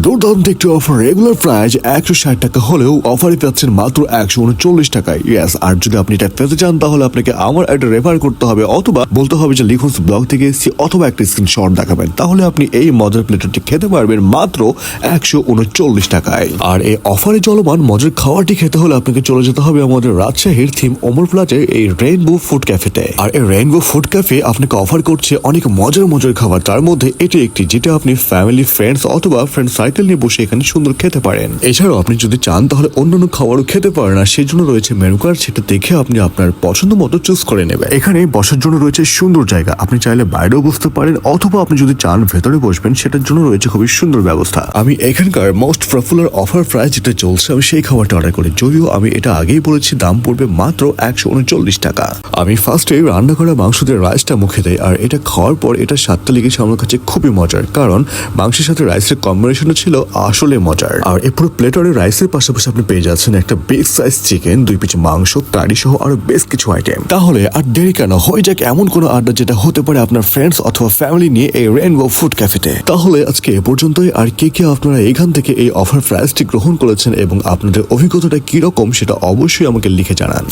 দুর্দান্ত একটি offer, regular price 160 টাকা হলেও অফারে পাচ্ছেন মাত্র 139 টাকায়। ইয়েস, আর যদি আপনি এটা পেতে চান তাহলে আপনাকে আমার এটা রেফার করতে হবে অথবা বলতে হবে যে লিখুন ব্লগ থেকে এসেছি অথবা একটা স্ক্রিনশট দেখাবেন, তাহলে আপনি এই মজার প্লেটারটি খেতে পারবেন মাত্র 139 টাকায়। আর এই অফারে চলমান মজার খাবারটি খেতে হলে আপনাকে চলে যেতে হবে আমাদের রাজশাহীর থিম ওমর প্লাজার এই রেইনবো ফুড ক্যাফেতে। আর এই রেইনবো ফুড ক্যাফে আপনাকে অফার করছে অনেক মজার খাবার, তার মধ্যে এটি একটি যেটা আপনি ফ্যামিলি ফ্রেন্ডস অথবা ফ্রেন্ড সাইকেল নিয়ে বসে এখানে সুন্দর খেতে পারেন। এছাড়াও আপনি যদি চান তাহলে অন্যান্য খাবারও খেতে পারেন, আর সেই জন্য রয়েছে মেনু কার্ড, সেটা দেখে আপনি আপনার পছন্দ মতো চুজ করে নেবেন। এখানে বসার জন্য রয়েছে সুন্দর জায়গা, আপনি চাইলে বাইরেও বসতে পারেন অথবা আপনি যদি চান ভেতরে বসবেন সেটার জন্য রয়েছে খুবই সুন্দর ব্যবস্থা। আমি এখানকার মোস্ট পপুলার অফার প্রাইস যেটা চলছে আমি সেই খাবারটা অর্ডার করি, যদিও আমি এটা আগেই বলেছি দাম পড়বে মাত্র 139 টাকা। আমি ফার্স্টে রান্না করা মাংস দিয়ে রাইসটা মুখে দেয়, আর এটা খাওয়ার পর এটা স্বাদটা লেগেছে আমার কাছে খুবই মজার, কারণ মাংসের সাথে রাইসের কম্বিনেশনটা ছিল আসলে মজার। আর এই পুরো প্লেটারে রাইসের পাশাপাশি আপনি পেয়ে যাচ্ছেন একটা বিগ সাইজ চিকেন, 2 পিস মাংস, কারি সহ আরো বেশ কিছু আইটেম। তাহলে আর দেরি কেন, হয়ে যাক এমন কোনো আড্ডা যেটা হতে পারে আপনার ফ্রেন্ডস অথবা ফ্যামিলি নিয়ে এই রেইনবো ফুড ক্যাফেতে। তাহলে আজকে এ পর্যন্তই। আর কে আপনারা এখান থেকে এই অফার প্রাইসটি গ্রহণ করেছেন এবং আপনাদের অভিজ্ঞতাটা কিরকম সেটা অবশ্যই আমাকে লিখে জানান।